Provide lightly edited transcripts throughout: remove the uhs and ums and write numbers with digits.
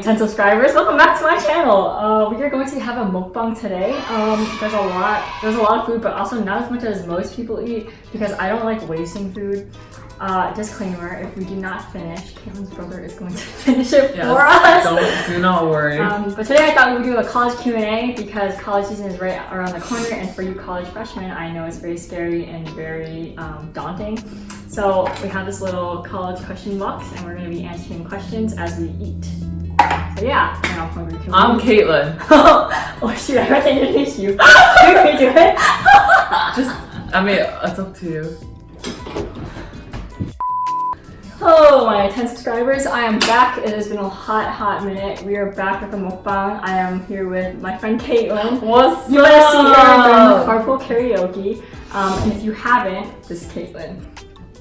10 subscribers. Welcome back to my channel. We are going to have a mukbang today. There's a lot of food, but also not as much as most people eat because I don't like wasting food. Disclaimer, if we do not finish, Kaitlyn's brother is going to finish it for us. Do not worry. But today I thought we would do a college Q&A because college season is right around the corner, and for you college freshmen, I know it's very scary and very daunting. So we have this little college question box, and we're going to be answering questions as we eat. So yeah, I'm hungry. I'm Kaitlyn. Oh shoot, I have to introduce you. Can we do it? It's up to you. Oh, my 10 subscribers, I am back. It has been a hot minute. We are back with a mukbang. I am here with my friend Kaitlyn. What's You might have seen her during the carpool karaoke. And if you haven't, this is Kaitlyn.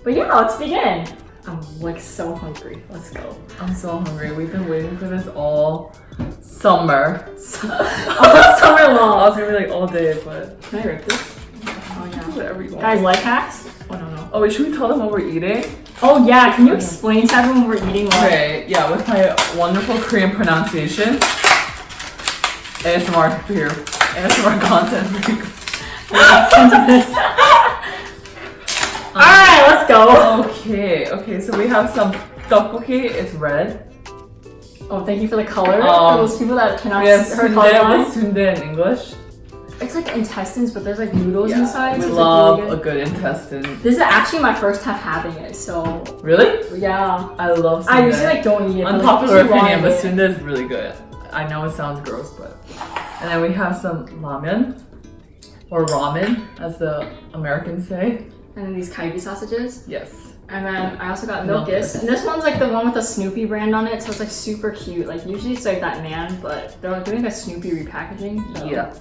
But yeah, let's begin. I'm like so hungry. Let's go. I'm so hungry. We've been waiting for this all summer. All summer long. I was gonna be like all day, but Can I rip this? Oh yeah. Whatever you want. Guys, life hacks? Oh no. Oh wait, should we tell them what we're eating? Oh yeah, can you explain to everyone what we're eating? Okay, yeah, with my wonderful Korean pronunciation. ASMR for you. ASMR content for you. Alright, let's go. Okay, so we have some tteokbokki. It's red. Oh, thank you for the color. For those people that cannot We have see her color. what's sundae in English? It's like intestines, but there's like noodles inside. We so love like really a good intestine. This is actually my first time having it, so Really? yeah. I love sundae. I usually like don't eat it. Unpopular opinion, but sundae. sundae is really good. I know it sounds gross, but. And then we have some ramen, or ramen, as the Americans say. And then these kaibi sausages. Yes. And then I also got milkis. And this one's like the one with the Snoopy brand on it, so it's like super cute. Like usually it's like that man, but they're doing a Snoopy repackaging. So. Yeah.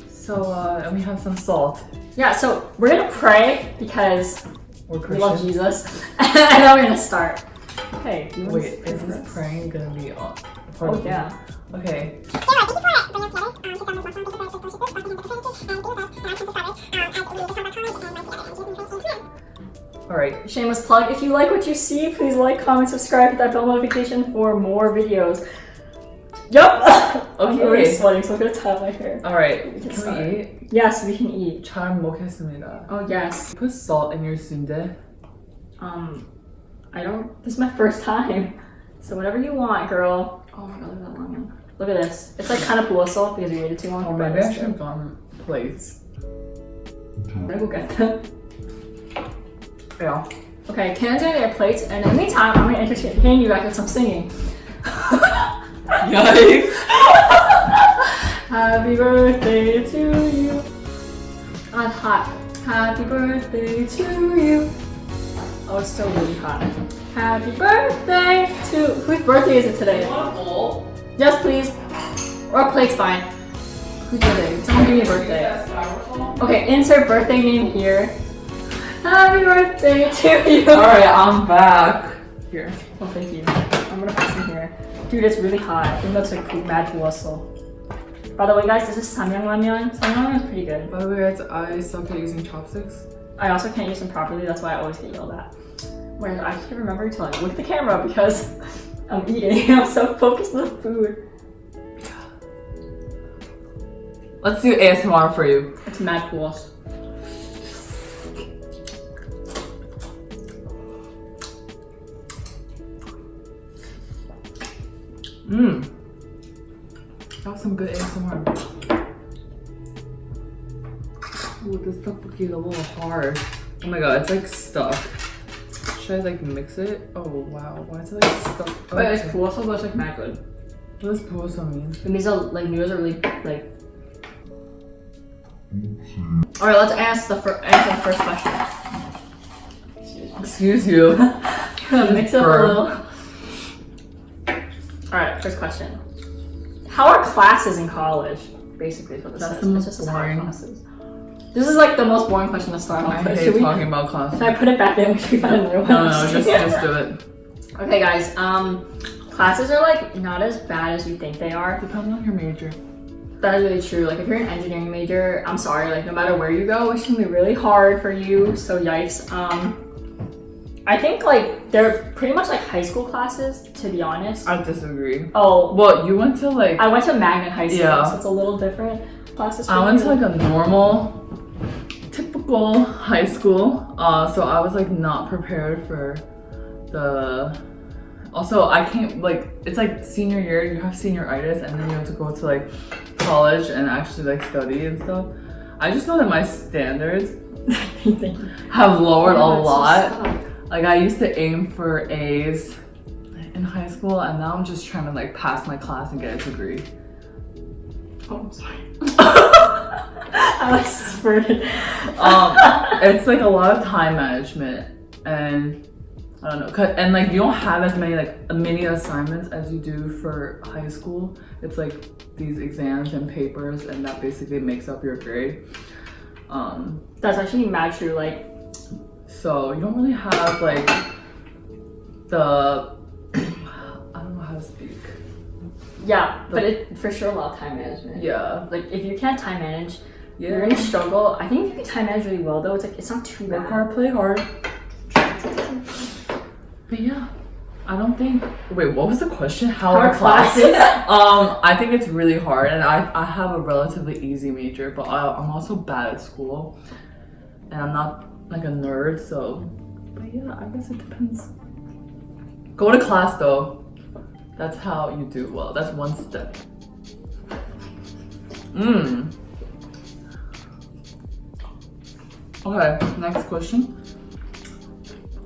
So, and we have some salt. Yeah, so we're gonna pray because We're we Christian. love Jesus. And then we're gonna start. Okay, do you want Wait, to is this praying gonna be on? Oh yeah. Okay. Alright. Shameless plug. If you like what you see, please like, comment, subscribe, hit that bell notification for more videos. Yup! I'm already sweating, so I'm gonna tie my hair. Alright, Can can we eat? Yes, we can eat. 잘 먹겠습니다. Oh yes. Put salt in your sundae. I don't. This is my first time. So whatever you want, girl. Oh my god, look at that lemon. Look at this. It's like kind of puloso because we waited too long. Oh, but maybe it's I should good. have gone plates. I'm gonna go get them. Yeah. Okay, Ken's gonna get their plates, and in the meantime, I'm gonna entertain you guys with some singing. Yikes! Happy birthday to you. Oh, it's hot. Happy birthday to you. Oh, it's so really hot. Happy birthday to... Whose birthday is it today? You want a bowl? Yes, please. Or a plate's fine. Whose birthday? Someone give me a birthday. Okay, insert birthday name here. Happy birthday to you. Alright, I'm back. Here. Oh, thank you. I'm gonna put some here. Dude, it's really hot. I think that's like mad puloso. By the way, guys, this is samyang ramyeon. Samyang ramyeon is pretty good. By the way, I suck at using chopsticks. I also can't use them properly. That's why I always get yelled at. Whereas I can't remember to like look at the camera because I'm eating. I'm so focused on the food. Let's do ASMR for you. It's mad pulos. That was some good ASMR. Ooh, this tteokbokki is a little hard. Oh my god, it's like stuck. Should I like mix it? Oh wow, why is it like stuck? Wait, it's puloso, but it's like mad good. What does puloso mean? It means like noodles are really like. All right, let's answer the first question. Excuse you. Mix it up a little. All right, first question. How are classes in college? Basically, is what this says. It's just how are classes. This is like the most boring question to start off. I hate talking about classes. Should I put it back in? Should we find another one? No, just do it. Okay, guys. Classes are like not as bad as you think they are. Depends on your major. That is really true. Like if you're an engineering major, I'm sorry. Like no matter where you go, it's gonna be really hard for you. So yikes. I think like they're pretty much like high school classes, to be honest. I disagree. Oh, Well, you went to like... I went to Magnet High School, Yeah. so it's a little different classes. I went to like a normal, typical high school. So I was like not prepared for the... Also, I can't like, it's like senior year, you have senioritis, and then you have to go to like college and actually like study and stuff. I just know that my standards have lowered a lot. Like I used to aim for A's in high school, and now I'm just trying to like pass my class and get a degree. Oh, I'm sorry. I like spurted. It's like a lot of time management, and I don't know, and like you don't have as many like mini assignments as you do for high school. It's like these exams and papers, and that basically makes up your grade. That's actually mad true. Like, so you don't really have like the I don't know how to speak. yeah, but it for sure a lot of time management. Yeah, Like if you can't time manage, you're gonna struggle. I think if you can time manage really well though, it's like it's not too work bad. hard, play hard. But yeah, I don't think. Wait, what was the question? How are classes? I think it's really hard, and I have a relatively easy major, but I'm also bad at school, and I'm not like a nerd. So, but yeah, I guess it depends. Go to class though. That's how you do well. That's one step. Okay, next question.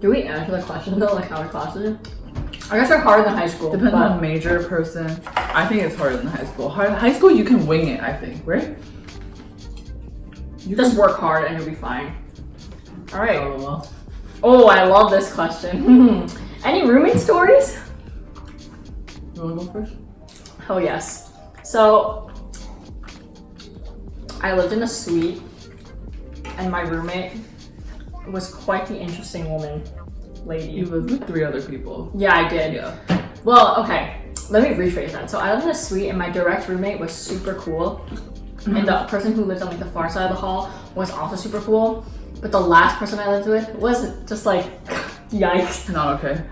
Do we answer the question though? Like how are classes? I guess they're harder than high school. Depends but on major person. I think it's harder than high school. High school you can wing it, I think, right? you just work hard and you'll be fine. All right. Oh, well. Oh, I love this question. Any roommate stories? You wanna go first? Oh yes. So I lived in a suite, and my roommate was quite the interesting lady. You lived with 3 other people. Yeah, I did. Yeah. Well, okay. Let me rephrase that. So I lived in a suite, and my direct roommate was super cool, and the person who lived on like the far side of the hall was also super cool. But the last person I lived with wasn't, just like yikes. Not okay.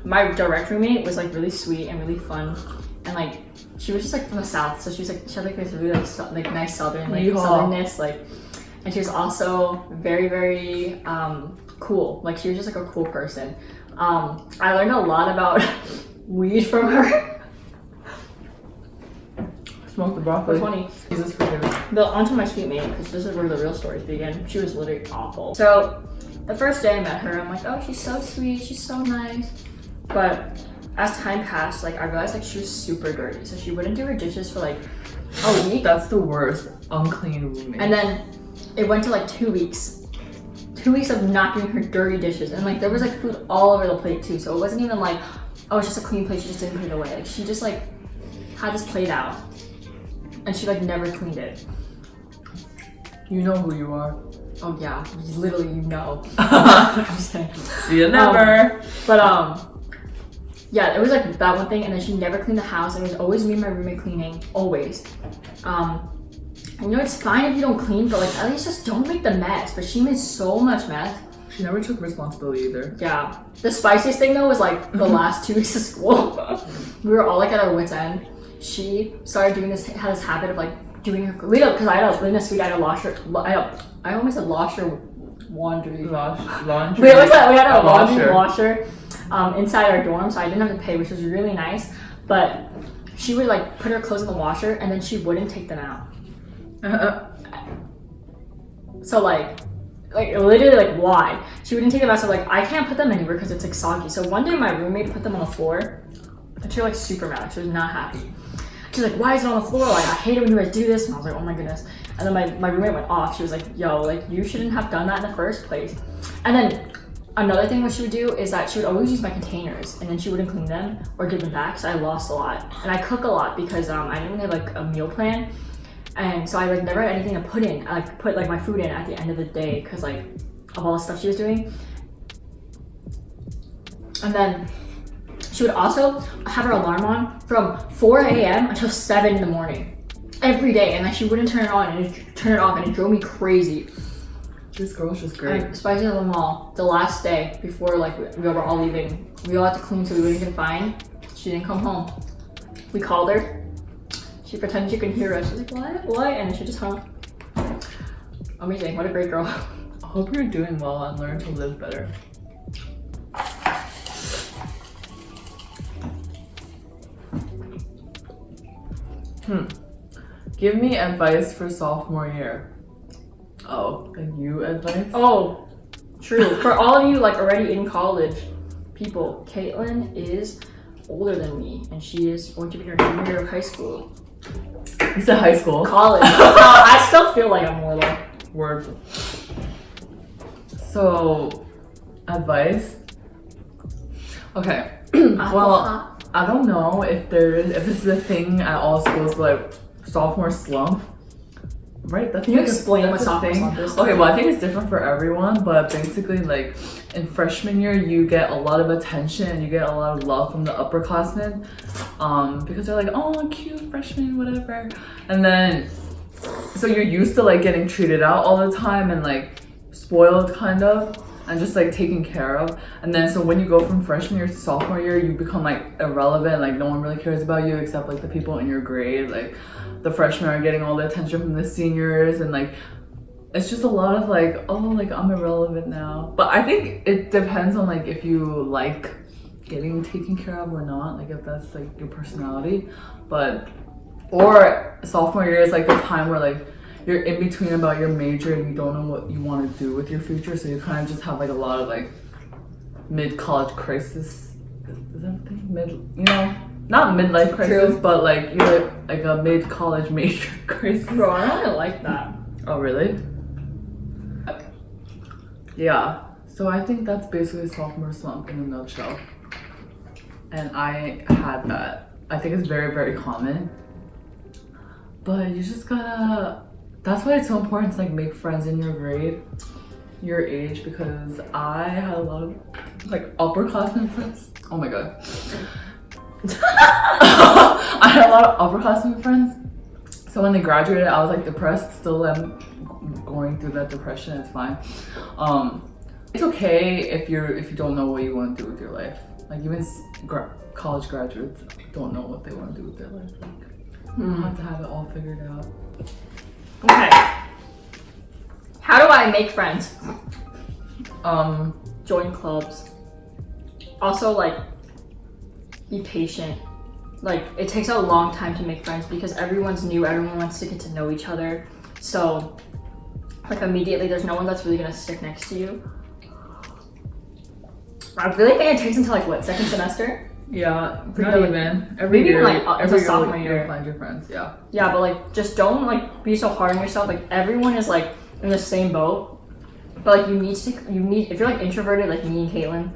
My direct roommate was like really sweet and really fun, and like she was just like from the south, so she was like she had like this really like nice southern like southernness like, and she was also very very cool. Like she was just like a cool person. I learned a lot about weed from her. Smoke the broccoli. Funny. Jesus forgive me. But onto my sweet mate, because this is where the real stories begin. She was literally awful. So the first day I met her, I'm like, oh, she's so sweet, she's so nice. But as time passed, like I realized like she was super dirty. So she wouldn't do her dishes for like a week. That's the worst. Unclean roommate. And then it went to like 2 weeks. 2 weeks of not doing her dirty dishes. And like there was like food all over the plate too. So it wasn't even like, oh, it's just a clean plate, she just didn't put it away. Like she just like had this plate out. And she like never cleaned it. You know who you are. Oh yeah, literally you know. I'm just kidding. See you never. Yeah, it was like that one thing, and then she never cleaned the house. It was always me and my roommate cleaning, always. You know, it's fine if you don't clean, but like at least just don't make the mess. But she made so much mess. She never took responsibility either. Yeah. The spiciest thing though was like the last 2 weeks of school. We were all like at our wits' end. She started doing this, had this habit of like doing her, because I had in a suite, I had a washer, I almost said washer laundry. Laundry. We had a laundry washer inside our dorm, so I didn't have to pay, which was really nice. But she would like put her clothes in the washer and then she wouldn't take them out. So like literally like why? She wouldn't take them out, so like I can't put them anywhere because it's like soggy. So one day my roommate put them on the floor and she was like super mad, she was not happy. She's like, why is it on the floor? Like, I hate it when you guys do this. And I was like, oh my goodness. And then my roommate went off. She was like, yo, like, you shouldn't have done that in the first place. And then another thing what she would do is that she would always use my containers and then she wouldn't clean them or give them back. So I lost a lot. And I cook a lot because I didn't have like a meal plan. And so I like never had anything to put in. I like put like my food in at the end of the day because like of all the stuff she was doing. And then she would also have her alarm on from 4 a.m. until 7 in the morning every day, and like she wouldn't turn it on and turn it off, and it drove me crazy. This girl's just great. And spicy at the mall. The last day before like we were all leaving, we all had to clean so we wouldn't get fined. She didn't come home. We called her. She pretended she could hear us. She's like, what? And she just hung. Amazing. What a great girl. I hope you're doing well and learn to live better. Give me advice for sophomore year. Oh, like you advice? Oh, true. For all of you like already in college people, Kaitlyn is older than me and she is going to be her junior year of high school. You said high school? College. I still feel like I'm little. Word. So, advice? Okay. Well, I don't know if this is a thing at all schools, but like sophomore slump. Right? That's Can you like explain what that's a sophomore thing. slump is? Okay, well I think it's different for everyone, but basically like in freshman year you get a lot of attention and you get a lot of love from the upperclassmen. Because they're like, oh cute freshman, whatever. And then so you're used to like getting treated out all the time and like spoiled kind of and just like taken care of. And then so when you go from freshman year to sophomore year, you become like irrelevant, like no one really cares about you except like the people in your grade. Like the freshmen are getting all the attention from the seniors and like it's just a lot of like, oh like I'm irrelevant now. But I think it depends on like if you like getting taken care of or not, like if that's like your personality. But or sophomore year is like the time where like you're in between about your major and you don't know what you want to do with your future, so you kind of just have like a lot of like mid-college crisis. Is that a thing? Not midlife crisis, True. but like you're like a mid-college major crisis. Bro, I don't really like that. Oh really? Yeah. So I think that's basically sophomore slump in a nutshell. And I had that. I think it's very, very common. But you just gotta, that's why it's so important to like make friends in your grade, your age, because I had a lot of like upperclassmen friends. Oh my god. I had a lot of upperclassmen friends. So when they graduated, I was like depressed. Still am going through that depression. It's fine. It's okay if you don't know what you want to do with your life. Like even college graduates don't know what they want to do with their life. Like, you have to have it all figured out. Okay. How do I make friends? Join clubs. Also, like, be patient. Like, it takes a long time to make friends because everyone's new, everyone wants to get to know each other. So, like, immediately there's no one that's really gonna stick next to you. I really think it takes until like what, second semester? Yeah, For not you, even. Every maybe year, like every until sophomore year, year. you'll find your friends. Yeah. Yeah, but like just don't like be so hard on yourself. Like everyone is like in the same boat. But like you need if you're like introverted like me and Kaitlyn,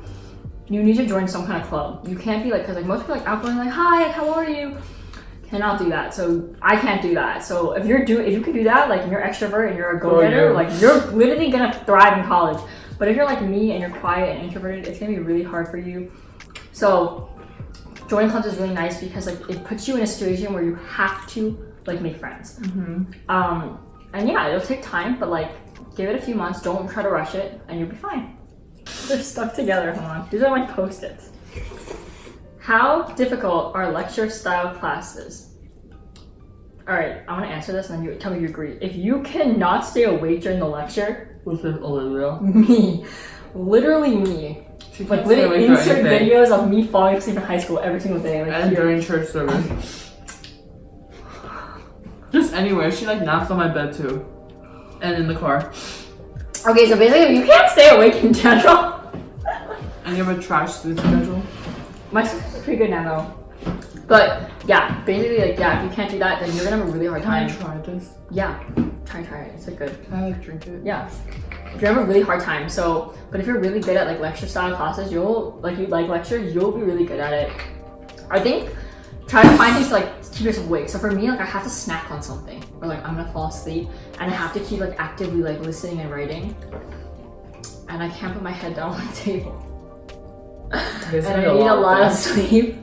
you need to join some kind of club. You can't be like, because like most people are like outgoing, like hi, how are you? Cannot do that. So I can't do that. So if you can do that, like and you're extrovert and you're a go-getter, like you're literally gonna thrive in college. But if you're like me and you're quiet and introverted, it's gonna be really hard for you. So joining clubs is really nice because like it puts you in a situation where you have to like make friends. And yeah, it'll take time, but like give it a few months. Don't try to rush it, and you'll be fine. They're stuck together. Hold on. These are my post-its. How difficult are lecture style classes? All right, I want to answer this, and then you tell me you agree. If you cannot stay awake during the lecture, What's this, Olivia? me, literally me. Like literally insert videos of me falling asleep in high school every single day. Like, And during church service. Just anywhere. She like naps on my bed too. And in the car. Okay, so basically you can't stay awake in general. And you have a trash sleep schedule? My sleep is pretty good now though. But yeah, basically like yeah, if you can't do that, then you're gonna have a really hard time. Can I try this? Yeah, try it. It's like good. Can I like drink it? Yeah. You're gonna have a really hard time. So, but if you're really good at like lecture style classes, you like lectures, you'll be really good at it. I think try to find things to like keep yourself awake. So for me, like I have to snack on something, or like I'm gonna fall asleep, and I have to keep like actively like listening and writing, and I can't put my head down on the table. And I need a lot of sleep.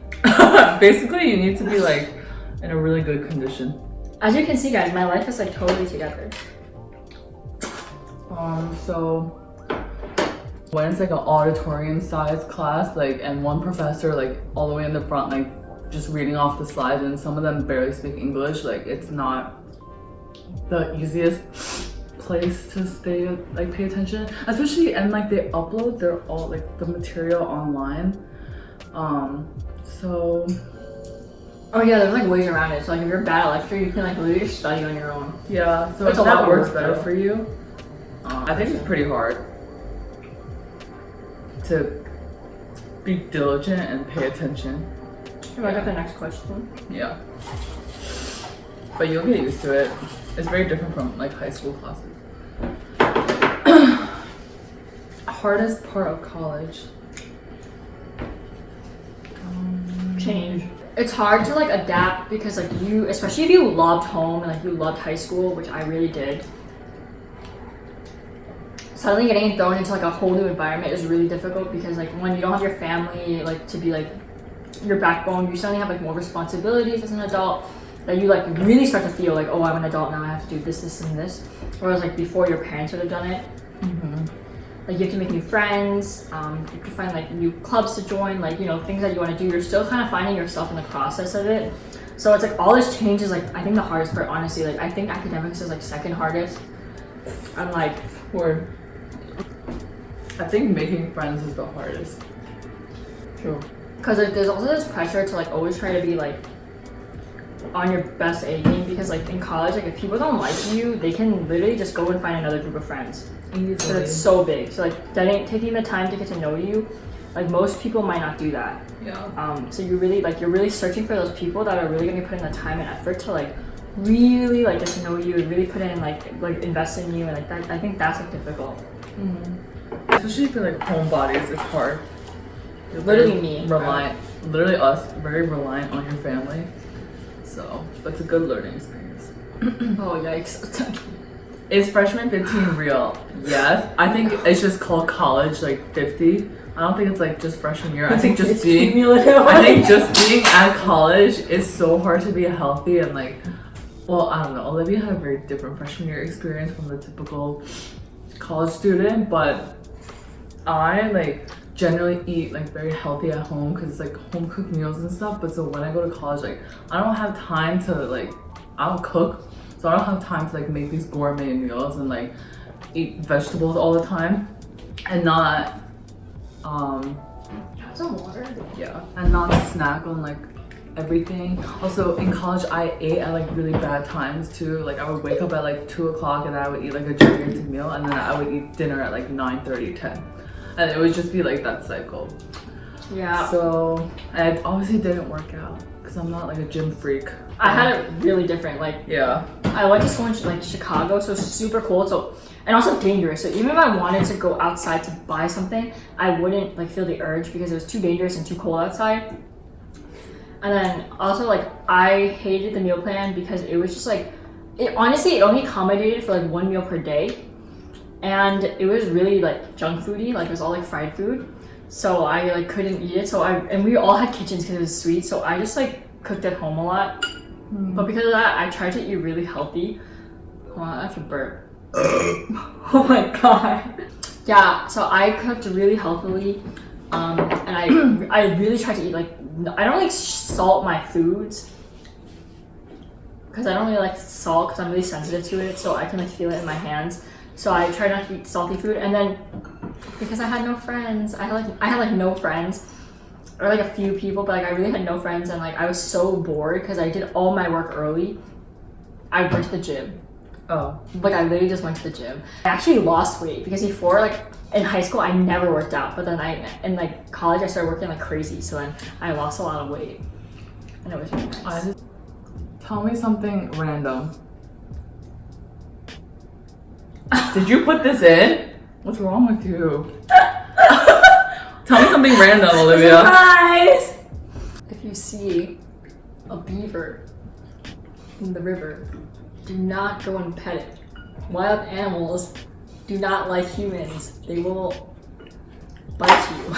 Basically, you need to be like in a really good condition. As you can see, guys, my life is like totally together. So when it's like an auditorium sized class, like, and one professor like all the way in the front, like just reading off the slides, and some of them barely speak English, like it's not the easiest place to stay, like pay attention, especially, and like they upload their all like the material online. So oh yeah, there's like ways around it. So like if you're bad at lecture, you can like literally study on your own. yeah, so It's if a lot that more works work, better though. for you, I think it's pretty hard to be diligent and pay attention. I got the next question. Yeah, but you'll get used to it. It's very different from like high school classes. Hardest part of college. Change. It's hard to like adapt because like you, especially if you loved home and like you loved high school, which I really did. Suddenly getting thrown into like a whole new environment is really difficult because like when you don't have your family like to be like your backbone, you suddenly have like more responsibilities as an adult that you like really start to feel like, oh, I'm an adult now, I have to do this, this, and this. Whereas like before, your parents would have done it. Like you have to make new friends, you have to find like new clubs to join, like, you know, things that you want to do. You're still kind of finding yourself in the process of it. So it's like all this change is like, I think the hardest part, honestly. Like I think academics is like second hardest. I'm like, Or I think making friends is the hardest. true. Because like, there's also this pressure to like always try to be like on your best A game, because like in college, like if people don't like you, they can literally just go and find another group of friends. So it's so big. So like taking the time to get to know you, like most people might not do that. Yeah. So you're really searching for those people that are really gonna put in the time and effort to like really like get to know you and really put in like invest in you, and like that, I think that's like difficult. Especially for like homebodies, it's hard. You're Literally very me. reliant, literally us, very reliant on your family. So that's a good learning experience. Oh yikes. Is freshman 15 real? Yes. I think it's just called college like 50. I don't think it's like just freshman year. I think just It's being cumulative. I think just being at college is so hard to be healthy and like, well, I don't know. Olivia had a very different freshman year experience from the typical college student, but I like generally eat like very healthy at home because it's like home cooked meals and stuff. But so when I go to college, like I don't have time to like, I don't cook, so I don't have time to like make these gourmet meals and like eat vegetables all the time and not Have some water. yeah, and not snack on like everything. Also in college I ate at like really bad times too. Like I would wake up at like 2 o'clock and then I would eat like a gigantic meal, and then I would eat dinner at like 9:30, 10. And it would just be like that cycle. Yeah. So I obviously didn't work out because I'm not like a gym freak. I had it really different. Like Yeah. I went to school in like Chicago, so it's super cold. So and also dangerous. So even if I wanted to go outside to buy something, I wouldn't like feel the urge because it was too dangerous and too cold outside. And then also like I hated the meal plan because it was just like it only accommodated for like one meal per day. And it was really like junk foody, like it was all like fried food. So I like couldn't eat it. And we all had kitchens because it was sweet. So I just like cooked at home a lot. But because of that, I tried to eat really healthy. Hold on, I have to burp. Oh my god. Yeah, so I cooked really healthily. And I really tried to eat like, I don't like salt my foods. Because I don't really like salt because I'm really sensitive to it. So I can like feel it in my hands. So I tried not to eat salty food, and then because I had no friends, I had like no friends, or like a few people, but like I really had no friends, and like I was so bored because I did all my work early. I went to the gym. Oh. Like I literally just went to the gym. I actually lost weight because before, like in high school, I never worked out, but then in like college I started working like crazy, so then I lost a lot of weight, and it was really nice. Tell me something random. Did you put this in? What's wrong with you? Tell me something random, Olivia. Surprise! If you see a beaver in the river, do not go and pet it. Wild animals do not like humans. They will bite you.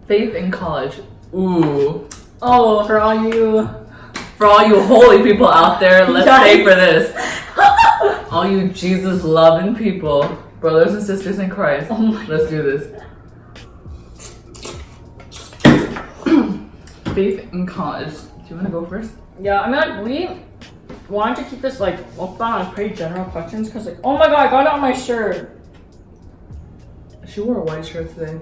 Faith in college. Ooh. Oh, for all you holy people out there, let's stay for this. All you Jesus loving people, brothers and sisters in Christ. Oh my Let's do this. Faith in college. Do you want to go first? Yeah, I mean, like, we wanted to keep this like mukbang on pretty general questions because, like, oh my god, I got it on my shirt. She wore a white shirt today.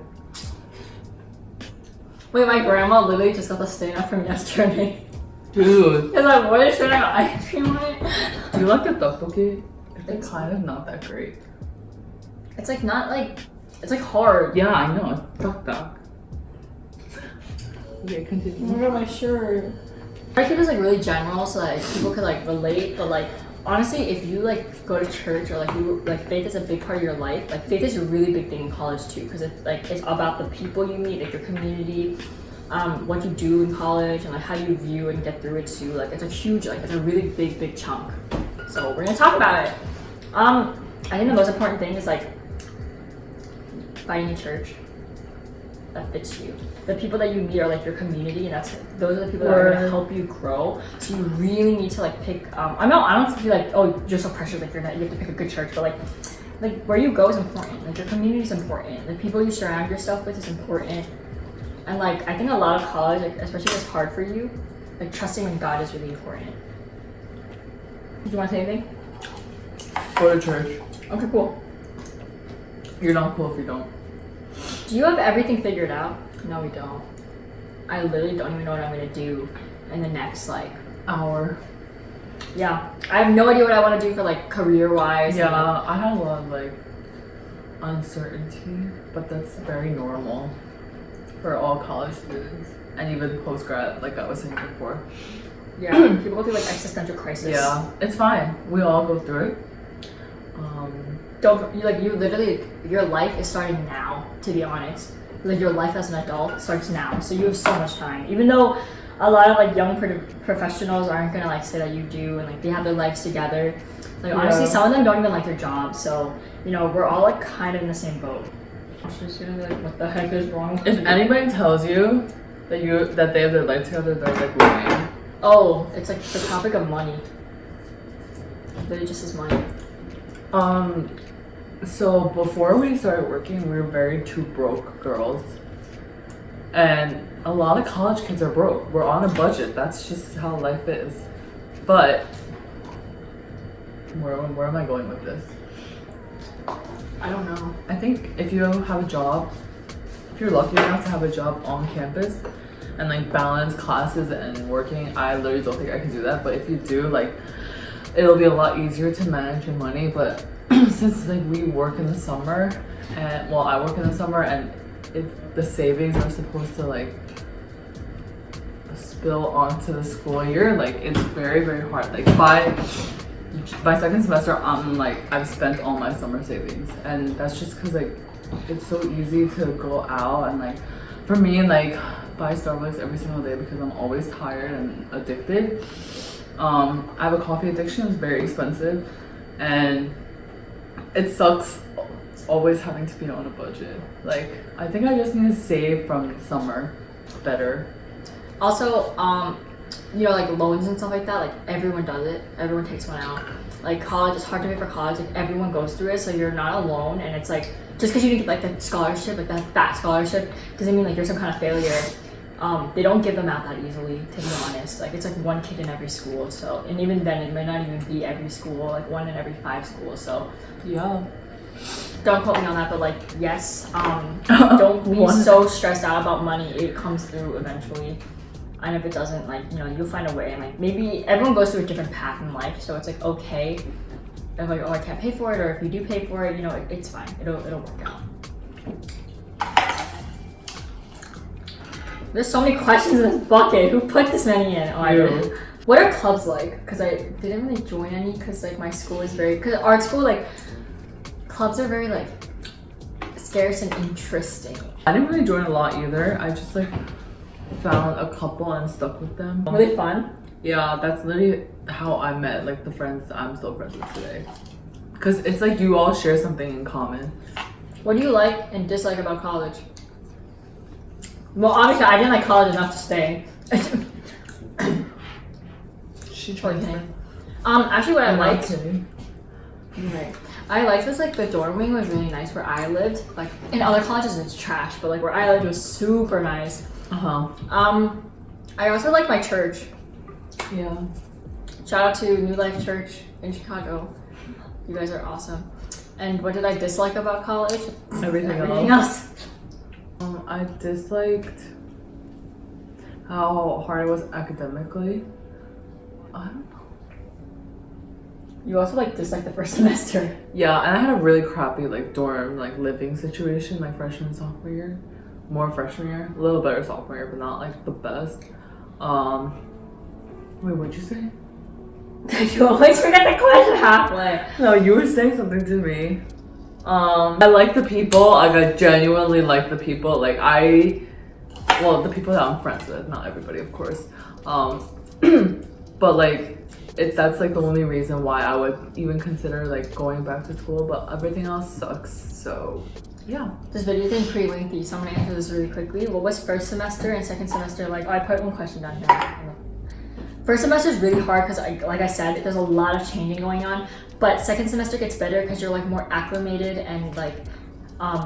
Wait, my grandma literally just got the stain off from yesterday. Dude. Because I wore it shirt, I got ice cream on it. Do you like the tteokbokki? It's kind of not that great. It's like not like, it's like hard. Yeah, I know. Tok. Okay, Oh continue. my god, my shirt. I keep this like really general so that people could like relate, but like honestly, if you like go to church or like you like faith is a big part of your life. Like faith is a really big thing in college too, because it's about the people you meet, like your community, what you do in college, and like how you view and get through it too. Like it's a huge, like it's a really big chunk. So we're gonna talk about it. I think the most important thing is like finding a church that fits you. The people that you meet are like your community, and those are the people that are gonna help you grow. So you really need to like pick. I don't feel like, oh, you're so pressured, like you have to pick a good church, but like where you go is important. Like your community is important. The people you surround yourself with is important. And like I think a lot of college, like especially if it's hard for you, like trusting in God is really important. Do you want to say anything? Go to church. Okay, cool. You're not cool if you don't. Do you have everything figured out? No, we don't. I literally don't even know what I'm gonna do in the next like hour. Yeah, I have no idea what I want to do for like career-wise. Yeah, I have a lot of like uncertainty, but that's very normal for all college students and even post-grad, like I was saying before. Yeah, people go through like existential crisis. Yeah, it's fine. We all go through it. You literally, your life is starting now, to be honest. Like your life as an adult starts now, so you have so much time. Even though a lot of like young professionals aren't gonna like say that you do, and like they have their lives together. Like honestly, some of them don't even like their job. So you know, we're all like kind of in the same boat. She's gonna be like, what the heck is wrong with If you? anybody tells you that they have their life together, they're like lying. Oh, it's like the topic of money. Literally just is money. So before we started working, we were very two broke girls. And a lot of college kids are broke. We're on a budget. That's just how life is. But where am I going with this? I don't know. I think if you have a job, if you're lucky enough to have a job on campus and like balance classes and working, I literally don't think I can do that. But if you do, like, it'll be a lot easier to manage your money. But since like we work in the summer, and well, I work in the summer, and the savings are supposed to like spill onto the school year, like it's very hard. Like by second semester, I've spent all my summer savings, and that's just because like it's so easy to go out and like for me like buy Starbucks every single day because I'm always tired and addicted. I have a coffee addiction. It's very expensive, and it sucks always having to be on a budget. Like I think I just need to save from summer better. Also, you know, like loans and stuff like that, like everyone does it. Everyone takes one out. Like college, it's hard to pay for college. Like everyone goes through it, so you're not alone. And it's like just because you didn't get like the scholarship, like that scholarship, doesn't mean like you're some kind of failure. They don't give them out that easily, to be honest. Like it's like one kid in every school. So, and even then, it might not even be every school. Like 1 in every 5 schools. So, Yeah. don't quote me on that, but like yes, don't be so stressed out about money. It comes through eventually. And if it doesn't, like, you know, you'll find a way. And like maybe everyone goes through a different path in life, so it's like okay if like, oh, I can't pay for it, or if you do pay for it, you know, it's fine. It'll work out. There's so many questions in this bucket. Who put this many in? Oh, I did. What are clubs like? Because I didn't really join any because like my school is because art school, like clubs are very like scarce and interesting. I didn't really join a lot either. I just like found a couple and stuck with them. Really fun. Yeah, that's literally how I met like the friends I'm still friends with today. Cause it's like you all share something in common. What do you like and dislike about college? Well, obviously I didn't like college enough to stay. She Totally kidding. Actually what I liked. Right. I liked this, like the dorm wing was really nice where I lived. Like in other colleges it's trash, but like where I lived was super nice. I also like my church. Yeah. Shout out to New Life Church in Chicago. You guys are awesome. And what did I dislike about college? Everything else. I disliked how hard it was academically. I don't know. You also like disliked the first semester. Yeah, and I had a really crappy like dorm like living situation like freshman sophomore year, more freshman year, a little better sophomore year, but not like the best. Wait, what'd you say? You always forget the question halfway. No, you were saying something to me. I like the people. Like I genuinely like the people. Like well, the people that I'm friends with, not everybody, of course. But like. That's like the only reason why I would even consider like going back to school, but everything else sucks. So yeah. This video is getting pretty lengthy, so I'm gonna answer this really quickly. What was first semester and second semester like? I put one question down here. First semester is really hard because, like I said, there's a lot of changing going on. But second semester gets better because you're like more acclimated and like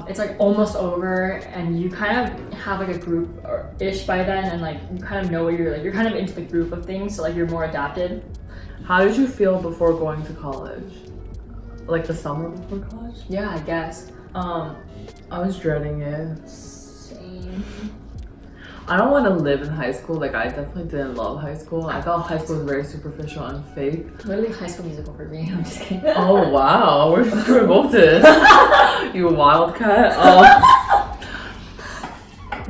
it's like almost over, and you kind of have like a group-ish by then, and like you kind of know what you're kind of into the group of things, so like you're more adapted. How did you feel before going to college? Like the summer before college? Yeah, I guess. I was dreading it. Same. I don't want to live in high school. Like I definitely didn't love high school. I thought high school was very superficial and fake. Literally High School Musical for me. I'm just kidding. Oh wow, we're both in. You wildcat.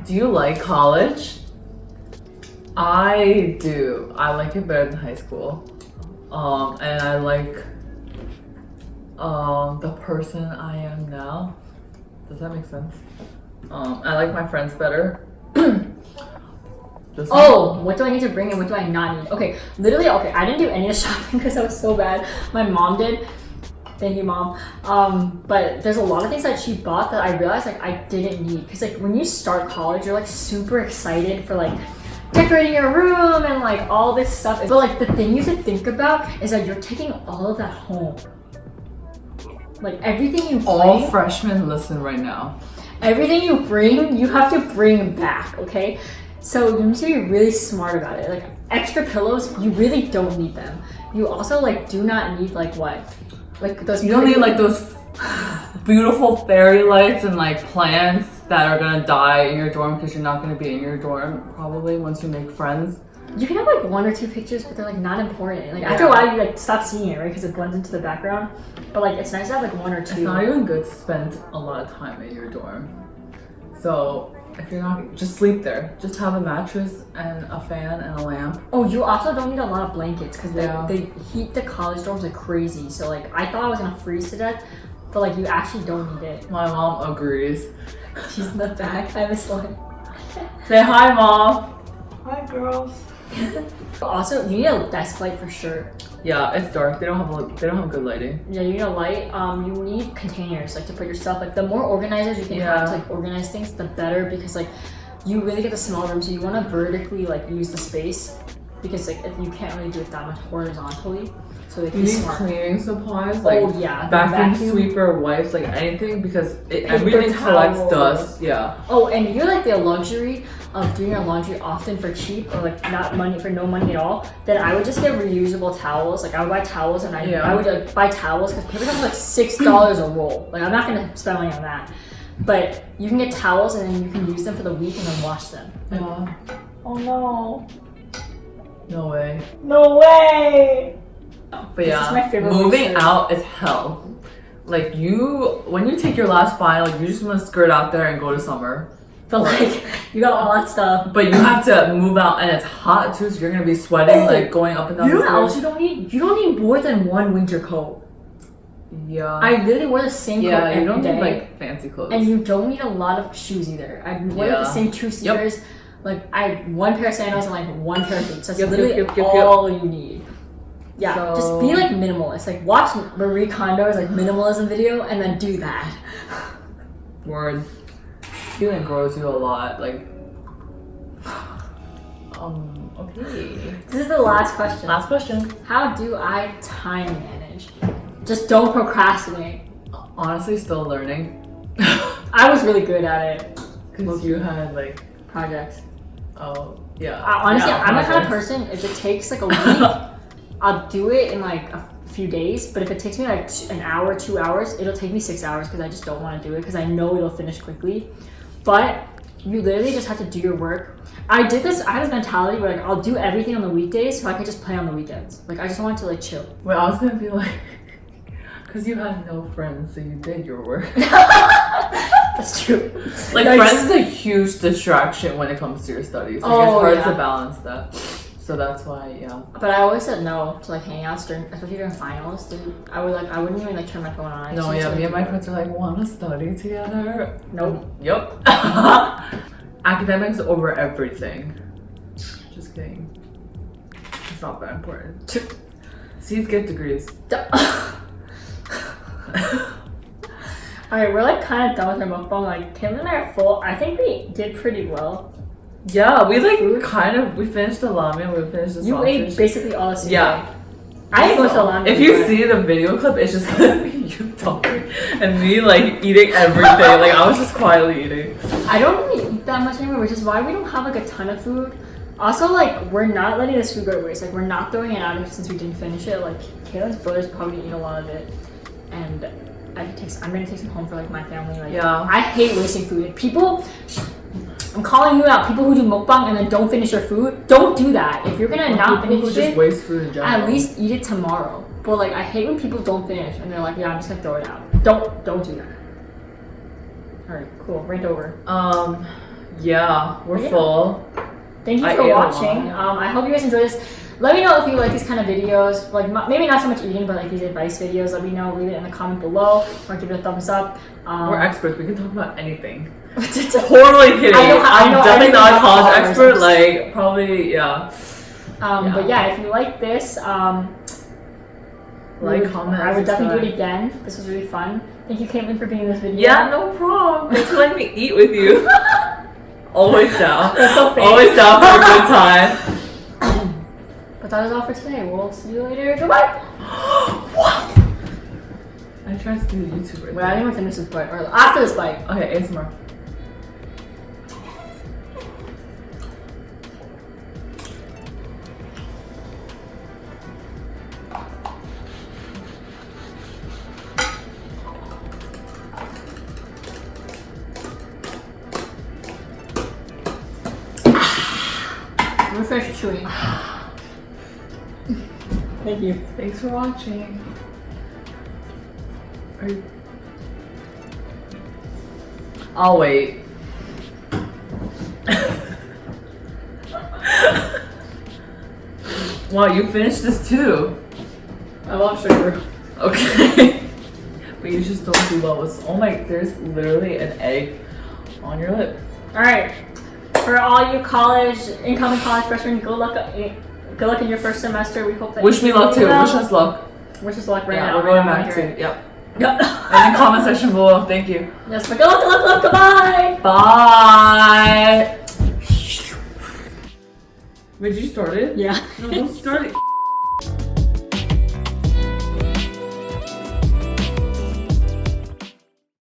Do you like college? I do. I like it better than high school. And I like the person I am now. Does that make sense? I like my friends better. What do I need to bring and what do I not need? Okay, literally, I didn't do any of the shopping because that was so bad. My mom did. Thank you, Mom. But there's a lot of things that she bought that I realized like I didn't need. Because like when you start college, you're like super excited for like decorating your room and like all this stuff. But like the thing you have to think about is that you're taking all of that home. Like everything you bring. All freshmen listen right now. Everything you bring, you have to bring back, okay? So you need to be really smart about it. Like extra pillows, you really don't need them. You also like do not need like what? Like those. You don't need like those beautiful fairy lights and like plants that are gonna die in your dorm because you're not gonna be in your dorm probably once you make friends. You can have like 1 or 2 pictures, but they're like not important. Like after a while, you like stop seeing it, right? Because it blends into the background. But like it's nice to have like 1 or 2. It's not even good to spend a lot of time in your dorm. So if you're not, just sleep there. Just have a mattress and a fan and a lamp. Oh, you also don't need a lot of blankets because they heat the college dorms like crazy. So like I thought I was gonna freeze to death, but like you actually don't need it. My mom agrees. She's in the back. I miss like. Say hi, Mom. Hi, girls. Also, you need a desk light for sure. Yeah, it's dark. They don't have good lighting. Yeah, you need a light. You need containers like to put your stuff. Like the more organizers you can have to like organize things, the better, because like you really get the small room, so you want to vertically like use the space because like you can't really do it that much horizontally. So like you need smart. Cleaning supplies, like vacuum sweeper, wipes, like anything, because everything collects dust. Yeah. Oh, and you're like the luxury of doing your laundry often for cheap or like not money for no money at all. Then I would just get reusable towels. Like I would buy towels and I would like, buy towels because paper towels are like $6 a roll. Like I'm not gonna spend money on that. But you can get towels and then you can use them for the week and then wash them. Yeah. Oh no. No way. No way. But yeah, this is my favorite moving out is hell. Like when you take your last final, you just want to skirt out there and go to summer. But like, you got all that stuff. But you have to move out, and it's hot too, so you're gonna be sweating, like going up and down. You know what else you don't need? You don't need more than 1 winter coat. Yeah. I literally wear the same coat every day. You don't need like fancy clothes. And you don't need a lot of shoes either. I wear like, the same 2 sneakers. Yep. Like I have 1 pair of sandals and like 1 pair of boots. That's literally all you need. Yeah, so, just be like minimalist. Like watch Marie Kondo's like minimalism video and then do that. Word. Feeling grows you a lot. Like, okay. This is the last question. Last question. How do I time manage? Just don't procrastinate. Honestly, still learning. I was really good at it. Because you had like, Projects. oh, yeah. Honestly, yeah, I'm the kind of projects. person, if it takes like a week, I'll do it in like a few days. But if it takes me like an hour, 2 hours, it'll take me 6 hours because I just don't want to do it because I know it'll finish quickly. But you literally just have to do your work. I had this mentality where like I'll do everything on the weekdays so I can just play on the weekends. Like I just wanted to like chill. Wait, I was gonna be like, because you had no friends, so you did your work. That's true. Like Nice. friends is a huge distraction when it comes to your studies. Like, Oh, it's hard yeah. to balance that. So that's why, yeah. But I always said no to like hangouts during, especially during finals. Dude, I wouldn't even like turn my phone on. I No, just yeah, used to, me and like, my friends are like, want to study together? Nope. Yep. Academics over everything. Just kidding. It's not that important. C's get degrees. Alright, we're like kind of done with our mukbang. Like Kaitlyn and I are full. I think we did pretty well. Yeah, we like we finished the ramen, we finished the You sausage. ate basically all the sushi. Yeah. I didn't go to the laundry. If you see the video clip, it's just gonna be you talking and me like eating everything. Like I was just quietly eating. I don't really eat that much anymore, which is why we don't have like a ton of food. Also, like we're not letting this food go to waste. Like we're not throwing it out since we didn't finish it. Like Kayla's brother's probably gonna eat a lot of it, and I'm gonna take some home for like my family. Like Yeah. I hate wasting food. Like, people, I'm calling you out. People who do mukbang and then don't finish their food, don't do that. If you're gonna not People who finish just it, waste food in general. at least eat it tomorrow. But like I hate when people don't finish and they're like, yeah, I'm just gonna throw it out. Don't do that. All right, cool. Rant over. Yeah, we're Yeah. full. Thank you I for ate a watching. I hope you guys enjoy this. Let me know if you like these kind of videos. Like maybe not so much eating, but like these advice videos. Let me know. Leave it in the comment below or give it a thumbs up. We're experts. We can talk about anything. Totally Totally kidding. I know I'm definitely everything not a about college colors. expert. Like probably, yeah. But yeah, if you like this, Like, comment, I would definitely do it subscribe. again. This was really fun. Thank you, Kaitlyn, for being in this video. Yeah, no problem. Thanks for letting me eat with you. Always down. That's so fake. Always down for a good time. But that is all for today. We'll see you later. Goodbye. What? I tried to do the YouTube right Wait, I didn't even finish this bite. Or after this bite. Okay, ASMR. I'm gonna finish chewing. Thank you. Thanks for watching. Are you... I'll wait. Wow, you finished this too. I love sugar. Okay. But you just don't do well with. Oh my, there's literally an egg on your lip. Alright. For all you incoming college freshmen, good luck in your first semester. We hope that Wish you me do luck too. well. Wish us luck. Wish us luck right Yeah, now. we're going right now, back right to. Yep. Yep. In the comment section below. Thank you. Yes, but good luck, goodbye! Bye. Wait, did you start it? Yeah. No, don't start it.